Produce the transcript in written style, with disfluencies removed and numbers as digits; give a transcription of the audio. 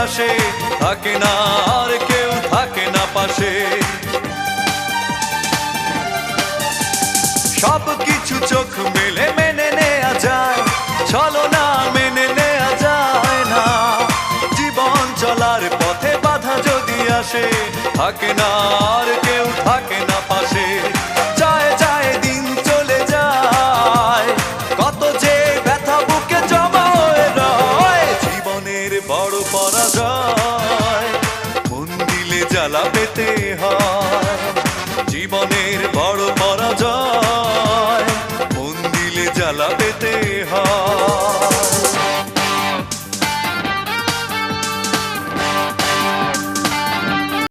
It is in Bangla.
আসে, থাকে না আর কেউ, থাকে না পাশে। সব কিছু চোখ মেলে মেনে নেয়া যায়, চলো না মেনে নেয়া যায় না। জীবন চলার পথে বাধা যদি আসে, থাকে না আর কেউ, থাকে না পাশে। যায় যায় দিন চলে যায়, কত যে ব্যথা বুকে জমা হয়ে রয়। জীবনের বড় পরাজয়, মন দিলে জ্বালা পেতে হয়। জীবনের বড়